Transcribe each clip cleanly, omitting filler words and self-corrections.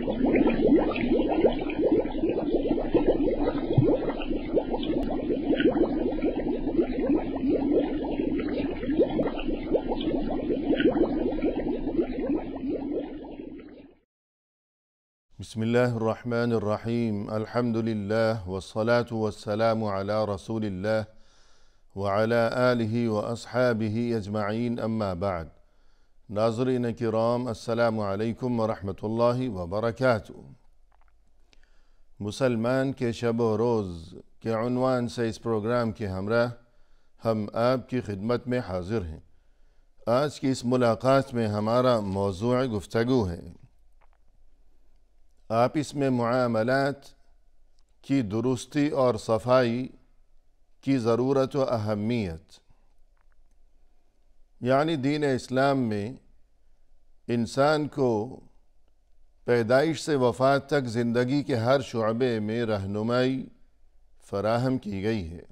بسم الله الرحمن الرحیم الحمد للہ والصلاة والسلام علی رسول اللہ وعلی آلہ واصحابہ اجمعین اما بعد۔ ناظرین کرام، السلام علیکم ورحمۃ اللہ وبرکاتہ۔ مسلمان کے شب و روز کے عنوان سے اس پروگرام کے ہمراہ ہم آپ کی خدمت میں حاضر ہیں۔ آج کی اس ملاقات میں ہمارا موضوع گفتگو ہے آپس میں معاملات کی درستی اور صفائی کی ضرورت و اہمیت۔ یعنی دین اسلام میں انسان کو پیدائش سے وفات تک زندگی کے ہر شعبے میں رہنمائی فراہم کی گئی ہے،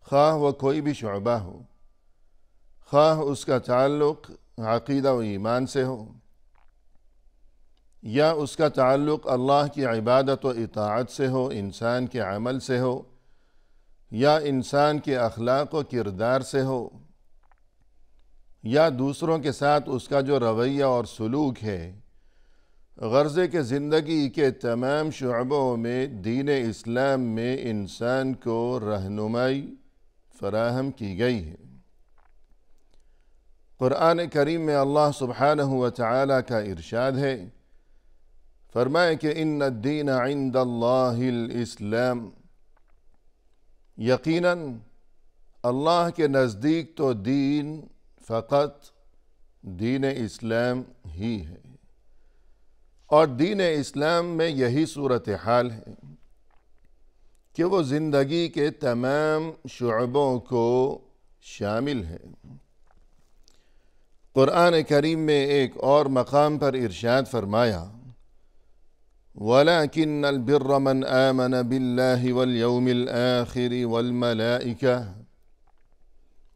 خواہ وہ کوئی بھی شعبہ ہو، خواہ اس کا تعلق عقیدہ و ایمان سے ہو، یا اس کا تعلق اللہ کی عبادت و اطاعت سے ہو، انسان کے عمل سے ہو، یا انسان کے اخلاق و کردار سے ہو، یا دوسروں کے ساتھ اس کا جو رویہ اور سلوک ہے۔ غرضے کہ زندگی کے تمام شعبوں میں دین اسلام میں انسان کو رہنمائی فراہم کی گئی ہے۔ قرآن کریم میں اللہ سبحانہ و تعالی کا ارشاد ہے، فرمائے کہ ان الدین عند اللہ الاسلام، یقیناً اللہ کے نزدیک تو دین فقط دین اسلام ہی ہے، اور دین اسلام میں یہی صورتحال ہے کہ وہ زندگی کے تمام شعبوں کو شامل ہے۔ قرآن کریم میں ایک اور مقام پر ارشاد فرمایا، وَلَكِنَّ الْبِرَّ مَنْ آمَنَ بِاللَّهِ وَالْيَوْمِ الْآخِرِ وَالْمَلَائِكَةِ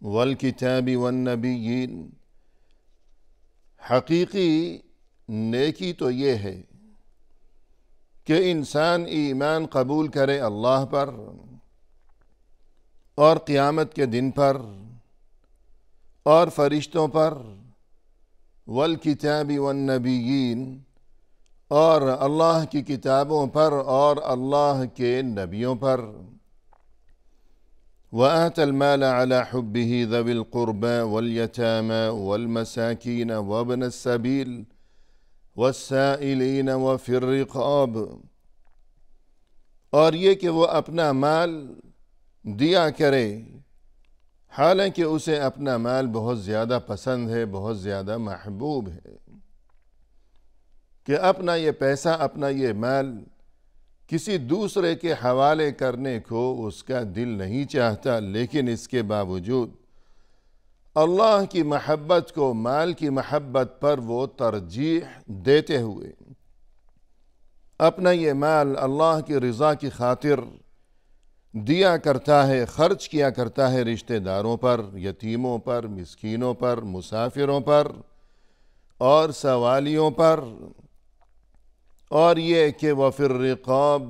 وَالْكِتَابِ وَالنَّبِيِّينَ۔ حقیقی نیکی تو یہ ہے کہ انسان ایمان قبول کرے اللہ پر اور قیامت کے دن پر اور فرشتوں پر، والکتاب والنبیین، اور اللہ کی کتابوں پر اور اللہ کے نبیوں پر، وَآتَى الْمَالَ عَلَى حُبِّهِ ذَوِي الْقُرْبَى وَالْيَتَامَى وَالْمَسَاكِينَ وَابْنَ السَّبِيلِ وَالسَّائِلِينَ وَفِي الرِّقَابِ، اور یہ کہ وہ اپنا مال دیا کرے، حالانکہ اسے اپنا مال بہت زیادہ پسند ہے، بہت زیادہ محبوب ہے، کہ اپنا یہ پیسہ، اپنا یہ مال کسی دوسرے کے حوالے کرنے کو اس کا دل نہیں چاہتا، لیکن اس کے باوجود اللہ کی محبت کو مال کی محبت پر وہ ترجیح دیتے ہوئے اپنا یہ مال اللہ کی رضا کی خاطر دیا کرتا ہے، خرچ کیا کرتا ہے رشتہ داروں پر، یتیموں پر، مسکینوں پر، مسافروں پر اور سوالیوں پر، اور یہ کہ وفی الرقاب،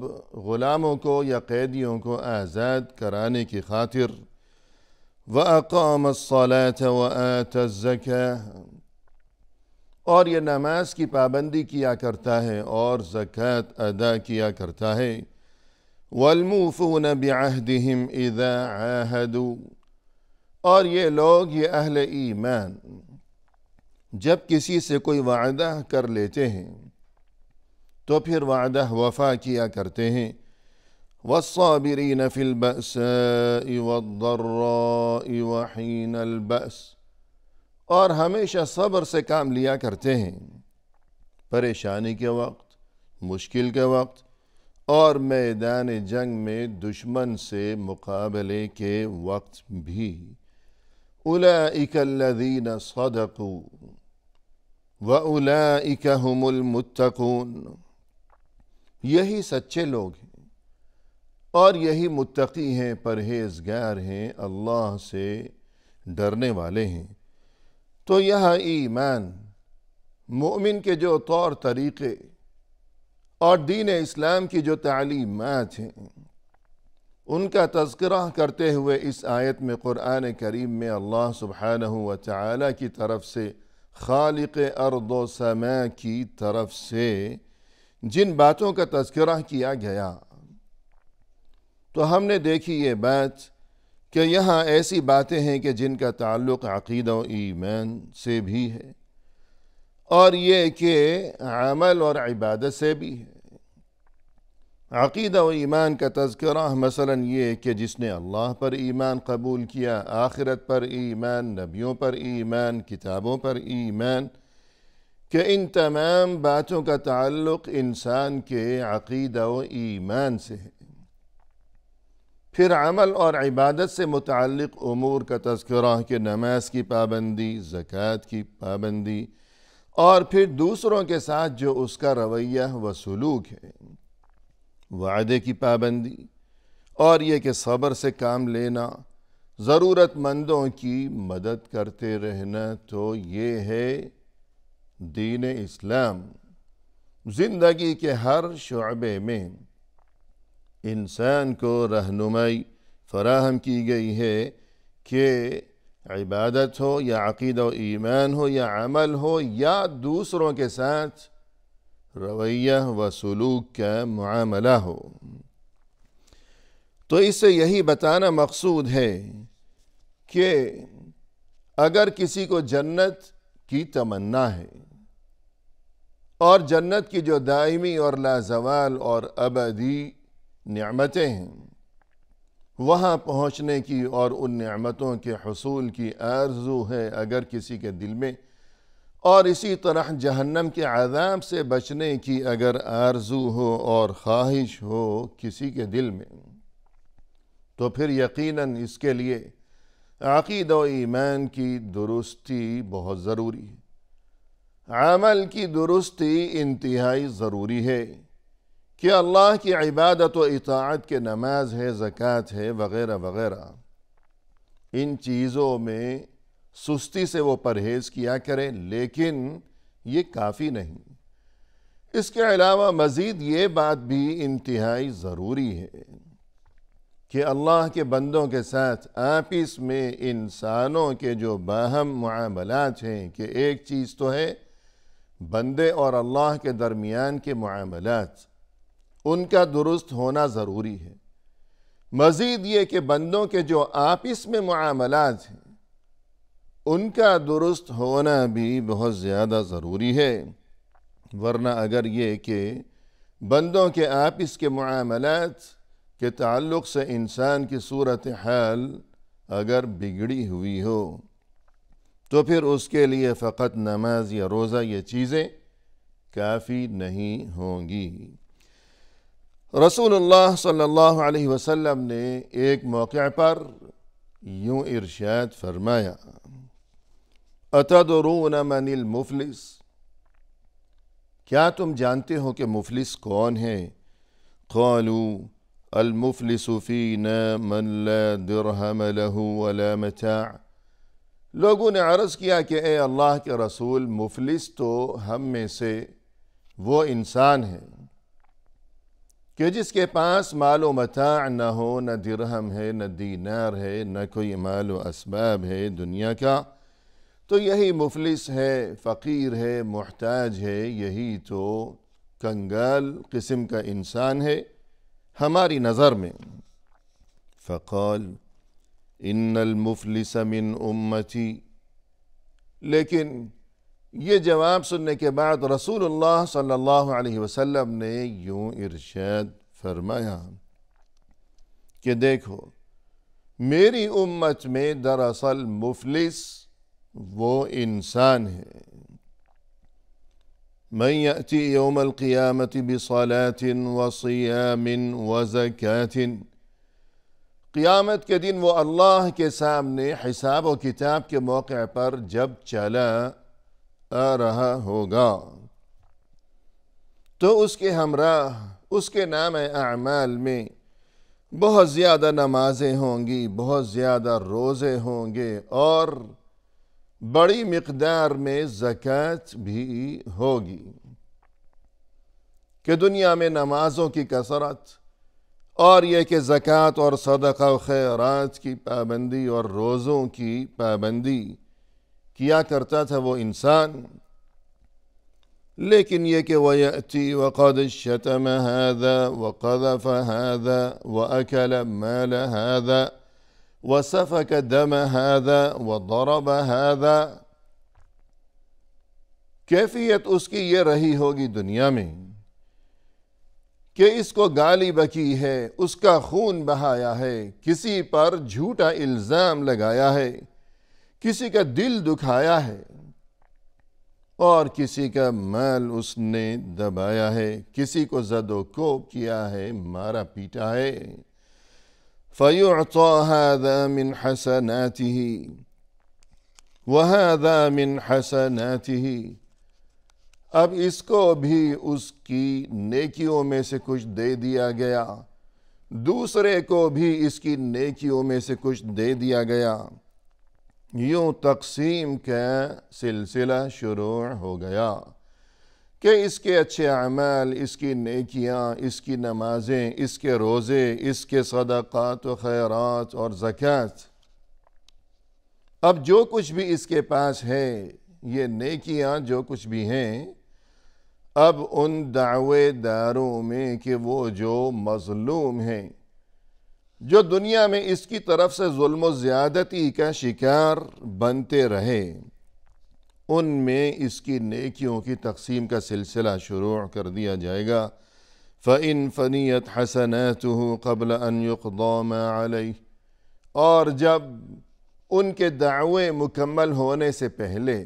غلاموں کو یا قیدیوں کو آزاد کرانے کی خاطر، وَأَقَامَ الصَّلَاةَ وَآتَى الزَّكَاةَ، اور یہ نماز کی پابندی کیا کرتا ہے اور زکوٰۃ ادا کیا کرتا ہے، وَالْمُوفُونَ بِعَهْدِهِمْ إِذَا عَاهَدُوا، اور یہ لوگ، یہ اہل ایمان، جب کسی سے کوئی وعدہ کر لیتے ہیں تو پھر وعدہ وفا کیا کرتے ہیں، وَالصَّابِرِينَ فِي الْبَأْسَاءِ وَالضَّرَّاءِ وَحِينَ الْبَأْسِ، اور ہمیشہ صبر سے کام لیا کرتے ہیں، پریشانی کے وقت، مشکل کے وقت اور میدان جنگ میں دشمن سے مقابلے کے وقت بھی۔ أُولَئِكَ الَّذِينَ صَدَقُوا وَأُولَئِكَ هُمُ الْمُتَّقُونَ، یہی سچے لوگ ہیں اور یہی متقی ہیں، پرہیزگار ہیں، اللہ سے ڈرنے والے ہیں۔ تو یہاں ایمان مومن کے جو طور طریقے اور دین اسلام کی جو تعلیمات ہیں ان کا تذکرہ کرتے ہوئے اس آیت میں قرآن کریم میں اللہ سبحانہ و تعالی کی طرف سے خالق ارض و سماء کی طرف سے جن باتوں کا تذکرہ کیا گیا تو ہم نے دیکھی یہ بات کہ یہاں ایسی باتیں ہیں کہ جن کا تعلق عقیدہ و ایمان سے بھی ہے اور یہ کہ عمل اور عبادت سے بھی ہے۔ عقیدہ و ایمان کا تذکرہ مثلا یہ کہ جس نے اللہ پر ایمان قبول کیا، آخرت پر ایمان، نبیوں پر ایمان، کتابوں پر ایمان، کہ ان تمام باتوں کا تعلق انسان کے عقیدہ و ایمان سے ہے۔ پھر عمل اور عبادت سے متعلق امور کا تذکرہ کہ نماز کی پابندی، زکوٰۃ کی پابندی، اور پھر دوسروں کے ساتھ جو اس کا رویہ و سلوک ہے، وعدے کی پابندی، اور یہ کہ صبر سے کام لینا، ضرورت مندوں کی مدد کرتے رہنا، تو یہ ہے دین اسلام۔ زندگی کے ہر شعبے میں انسان کو رہنمائی فراہم کی گئی ہے کہ عبادت ہو یا عقیدہ و ایمان ہو یا عمل ہو یا دوسروں کے ساتھ رویہ و سلوک کا معاملہ ہو۔ تو اس سے یہی بتانا مقصود ہے کہ اگر کسی کو جنت کی تمنا ہے اور جنت کی جو دائمی اور لازوال اور ابدی نعمتیں ہیں وہاں پہنچنے کی اور ان نعمتوں کے حصول کی آرزو ہے اگر کسی کے دل میں، اور اسی طرح جہنم کے عذاب سے بچنے کی اگر آرزو ہو اور خواہش ہو کسی کے دل میں، تو پھر یقیناً اس کے لیے عقیدہ و ایمان کی درستی بہت ضروری ہے، عمل کی درستی انتہائی ضروری ہے کہ اللہ کی عبادت و اطاعت کے نماز ہے، زکوٰۃ ہے، وغیرہ وغیرہ، ان چیزوں میں سستی سے وہ پرہیز کیا کرے، لیکن یہ کافی نہیں۔ اس کے علاوہ مزید یہ بات بھی انتہائی ضروری ہے کہ اللہ کے بندوں کے ساتھ آپس میں انسانوں کے جو باہم معاملات ہیں، کہ ایک چیز تو ہے بندے اور اللہ کے درمیان کے معاملات، ان کا درست ہونا ضروری ہے۔ مزید یہ کہ بندوں کے جو آپس میں معاملات ہیں ان کا درست ہونا بھی بہت زیادہ ضروری ہے، ورنہ اگر یہ کہ بندوں کے آپس کے معاملات کے تعلق سے انسان کی صورتحال اگر بگڑی ہوئی ہو تو پھر اس کے لیے فقط نماز یا روزہ یہ چیزیں کافی نہیں ہوں گی۔ رسول اللہ صلی اللہ علیہ وسلم نے ایک موقع پر یوں ارشاد فرمایا، اتدرون من المفلس، کیا تم جانتے ہو کہ مفلس کون ہے؟ قالوا المفلس فینا من لا درہم له ولا متاع، لوگوں نے عرض کیا کہ اے اللہ کے رسول، مفلس تو ہم میں سے وہ انسان ہے کہ جس کے پاس مال و متاع نہ ہو، نہ درہم ہے، نہ دینار ہے، نہ کوئی مال و اسباب ہے دنیا کا، تو یہی مفلس ہے، فقیر ہے، محتاج ہے، یہی تو کنگال قسم کا انسان ہے ہماری نظر میں۔ فقال ان المفلس من امتی، لیکن یہ جواب سننے کے بعد رسول اللہ صلی اللہ علیہ وسلم نے یوں ارشاد فرمایا کہ دیکھو، میری امت میں دراصل مفلس وہ انسان ہے من یأتی یوم القیامت بصلاۃ وصیام وزکاۃ، قیامت کے دن وہ اللہ کے سامنے حساب و کتاب کے موقع پر جب چلا آ رہا ہوگا تو اس کے ہمراہ اس کے نام اعمال میں بہت زیادہ نمازیں ہوں گی، بہت زیادہ روزے ہوں گے، اور بڑی مقدار میں زکوٰۃ بھی ہوگی کہ دنیا میں نمازوں کی کثرت اور یہ کہ زکوٰۃ اور صدقہ و خیرات کی پابندی اور روزوں کی پابندی کیا کرتا تھا وہ انسان، لیکن یہ کہ وَيَأْتِي وَقَدْ شَتَمَ هَذَا وَقَذَفَ هَذَا وَأَكَلَ مَالَ هَذَا وَسَفَكَ دَمَ هَذَا وَضَرَبَ هَذَا، کیفیت اس کی یہ رہی ہوگی دنیا میں کہ اس کو گالی بکی ہے، اس کا خون بہایا ہے، کسی پر جھوٹا الزام لگایا ہے، کسی کا دل دکھایا ہے، اور کسی کا مال اس نے دبایا ہے، کسی کو زد و کوب کیا ہے، مارا پیٹا ہے۔ فَيُعْطَى هَذَا مِنْ حَسَنَاتِهِ وَهَذَا مِنْ حَسَنَاتِهِ، اب اس کو بھی اس کی نیکیوں میں سے کچھ دے دیا گیا، دوسرے کو بھی اس کی نیکیوں میں سے کچھ دے دیا گیا، یوں تقسیم کا سلسلہ شروع ہو گیا کہ اس کے اچھے اعمال، اس کی نیکیاں، اس کی نمازیں، اس کے روزے، اس کے صدقات و خیرات اور زکوٰۃ، اب جو کچھ بھی اس کے پاس ہے، یہ نیکیاں جو کچھ بھی ہیں، اب ان دعوے داروں میں کہ وہ جو مظلوم ہیں، جو دنیا میں اس کی طرف سے ظلم و زیادتی کا شکار بنتے رہے، ان میں اس کی نیکیوں کی تقسیم کا سلسلہ شروع کر دیا جائے گا۔ فَإِن فَنِيَتْ حَسَنَاتُهُ قَبْلَ أَن يُقْضَى مَا عَلَيْهِ، اور جب ان کے دعوے مکمل ہونے سے پہلے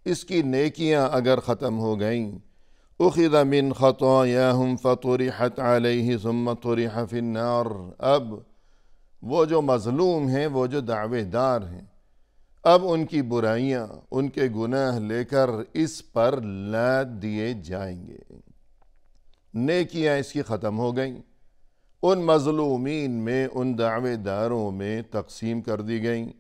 اس کی نیکیاں اگر ختم ہو گئیں، اخذ من خطاياهم فطرحت علیہ ثم طرح فی النار، اب وہ جو مظلوم ہیں، وہ جو دعوے دار ہیں، اب ان کی برائیاں، ان کے گناہ لے کر اس پر لاد دیے جائیں گے۔ نیکیاں اس کی ختم ہو گئیں، ان مظلومین میں، ان دعوے داروں میں تقسیم کر دی گئیں،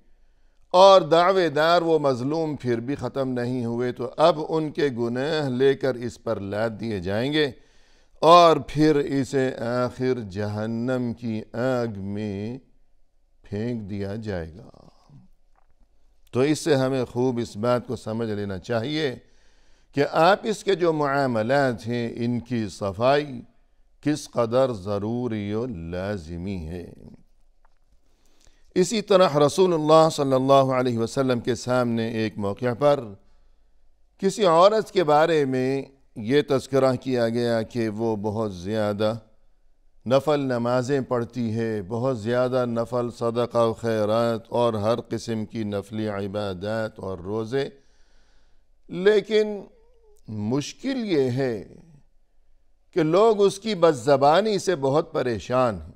اور دعوے دار وہ مظلوم پھر بھی ختم نہیں ہوئے، تو اب ان کے گناہ لے کر اس پر لاد دیے جائیں گے، اور پھر اسے آخر جہنم کی آگ میں پھینک دیا جائے گا۔ تو اس سے ہمیں خوب اس بات کو سمجھ لینا چاہیے کہ آپس کے جو معاملات ہیں، ان کی صفائی کس قدر ضروری و لازمی ہے۔ اسی طرح رسول اللہ صلی اللہ علیہ وسلم کے سامنے ایک موقع پر کسی عورت کے بارے میں یہ تذکرہ کیا گیا کہ وہ بہت زیادہ نفل نمازیں پڑھتی ہے، بہت زیادہ نفل صدقہ و خیرات اور ہر قسم کی نفلی عبادات اور روزے، لیکن مشکل یہ ہے کہ لوگ اس کی بدزبانی سے بہت پریشان ہیں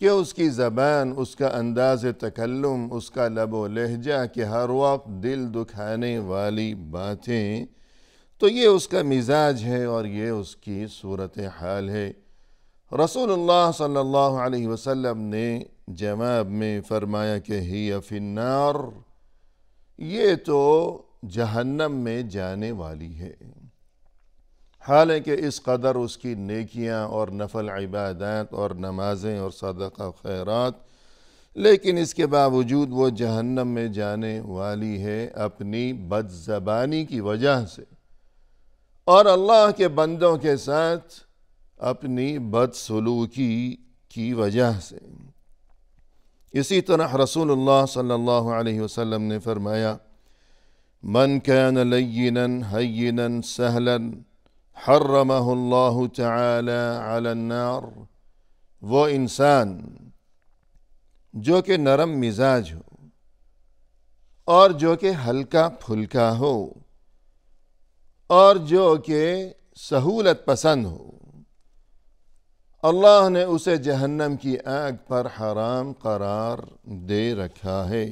کہ اس کی زبان، اس کا انداز تکلم، اس کا لب و لہجہ کہ ہر وقت دل دکھانے والی باتیں، تو یہ اس کا مزاج ہے اور یہ اس کی صورتحال ہے۔ رسول اللہ صلی اللہ علیہ وسلم نے جواب میں فرمایا کہ ہی فی النار، یہ تو جہنم میں جانے والی ہے۔ حالانکہ اس قدر اس کی نیکیاں اور نفل عبادات اور نمازیں اور صدقہ خیرات، لیکن اس کے باوجود وہ جہنم میں جانے والی ہے اپنی بد زبانی کی وجہ سے، اور اللہ کے بندوں کے ساتھ اپنی بد سلوکی کی وجہ سے۔ اسی طرح رسول اللہ صلی اللہ علیہ وسلم نے فرمایا، من كان لینا حینا سہلا حرمہ اللہ تعالی علی النار، وہ انسان جو کہ نرم مزاج ہو اور جو کہ ہلکا پھلکا ہو اور جو کہ سہولت پسند ہو، اللہ نے اسے جہنم کی آگ پر حرام قرار دے رکھا ہے۔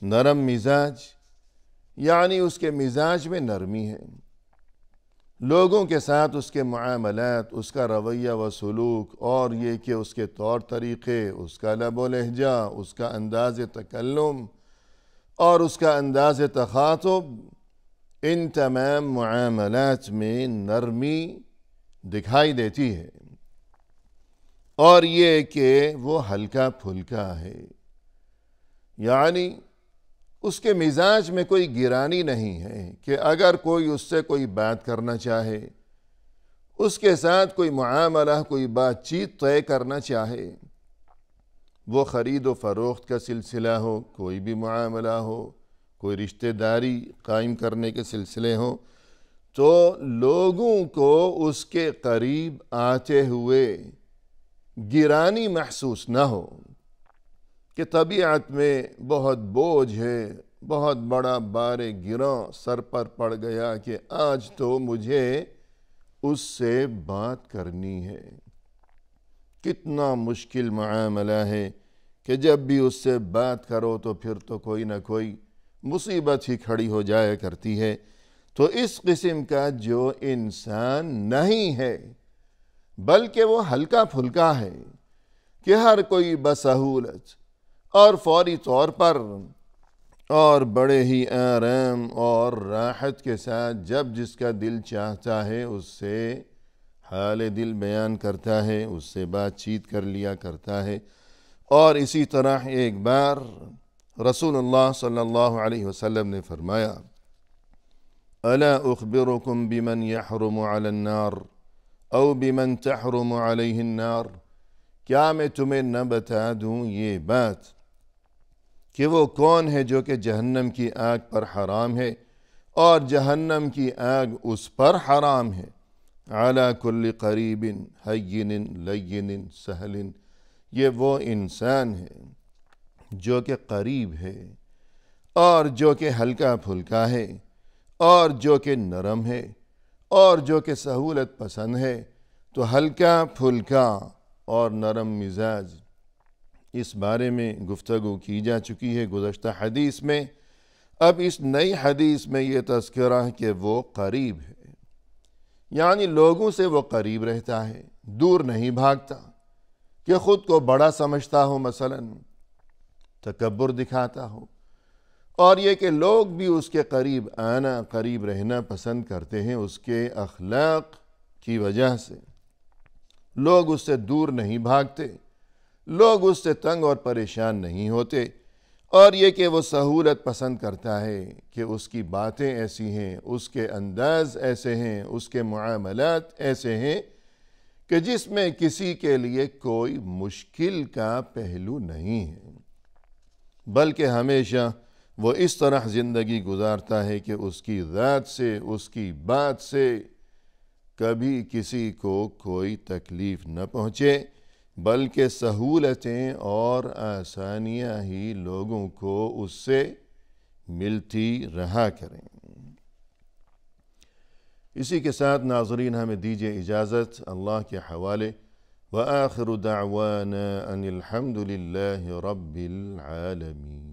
نرم مزاج یعنی اس کے مزاج میں نرمی ہے، لوگوں کے ساتھ اس کے معاملات، اس کا رویہ و سلوک، اور یہ کہ اس کے طور طریقے، اس کا لب و لہجہ، اس کا انداز تکلم اور اس کا انداز تخاطب، ان تمام معاملات میں نرمی دکھائی دیتی ہے، اور یہ کہ وہ ہلکا پھلکا ہے، یعنی اس کے مزاج میں کوئی گرانی نہیں ہے کہ اگر کوئی اس سے کوئی بات کرنا چاہے، اس کے ساتھ کوئی معاملہ، کوئی بات چیت طے کرنا چاہے، وہ خرید و فروخت کا سلسلہ ہو، کوئی بھی معاملہ ہو، کوئی رشتہ داری قائم کرنے کے سلسلے ہوں، تو لوگوں کو اس کے قریب آتے ہوئے گرانی محسوس نہ ہو کہ طبیعت میں بہت بوجھ ہے، بہت بڑا بار گراں سر پر پڑ گیا کہ آج تو مجھے اس سے بات کرنی ہے۔ کتنا مشکل معاملہ ہے کہ جب بھی اس سے بات کرو تو پھر تو کوئی نہ کوئی مصیبت ہی کھڑی ہو جایا کرتی ہے۔ تو اس قسم کا جو انسان نہیں ہے، بلکہ وہ ہلکا پھلکا ہے کہ ہر کوئی بسہولت اور فوری طور پر اور بڑے ہی آرام اور راحت کے ساتھ جب جس کا دل چاہتا ہے اس سے حال دل بیان کرتا ہے، اس سے بات چیت کر لیا کرتا ہے۔ اور اسی طرح ایک بار رسول اللہ صلی اللہ علیہ وسلم نے فرمایا: الا اخبرکم بمن یحرم علی النار او بمن تحرم علیہ النار، کیا میں تمہیں نہ بتا دوں یہ بات کہ وہ کون ہے جو کہ جہنم کی آگ پر حرام ہے اور جہنم کی آگ اس پر حرام ہے۔ علی کل قریب ہین لین سہل، یہ وہ انسان ہے جو کہ قریب ہے اور جو کہ ہلکا پھلکا ہے اور جو کہ نرم ہے اور جو کہ سہولت پسند ہے۔ تو ہلکا پھلکا اور نرم مزاج، اس بارے میں گفتگو کی جا چکی ہے گزشتہ حدیث میں۔ اب اس نئی حدیث میں یہ تذکرہ ہے کہ وہ قریب ہے، یعنی لوگوں سے وہ قریب رہتا ہے، دور نہیں بھاگتا کہ خود کو بڑا سمجھتا ہو، مثلا تکبر دکھاتا ہو، اور یہ کہ لوگ بھی اس کے قریب آنا، قریب رہنا پسند کرتے ہیں اس کے اخلاق کی وجہ سے۔ لوگ اس سے دور نہیں بھاگتے، لوگ اس سے تنگ اور پریشان نہیں ہوتے، اور یہ کہ وہ سہولت پسند کرتا ہے کہ اس کی باتیں ایسی ہیں، اس کے انداز ایسے ہیں، اس کے معاملات ایسے ہیں کہ جس میں کسی کے لیے کوئی مشکل کا پہلو نہیں ہے، بلکہ ہمیشہ وہ اس طرح زندگی گزارتا ہے کہ اس کی ذات سے، اس کی بات سے کبھی کسی کو کوئی تکلیف نہ پہنچے، بلکہ سہولتیں اور آسانیاں ہی لوگوں کو اس سے ملتی رہا کریں۔ اسی کے ساتھ ناظرین ہمیں دیجیے اجازت اللہ کے حوالے۔ وآخر دعوانا ان الحمد للہ رب العالمین۔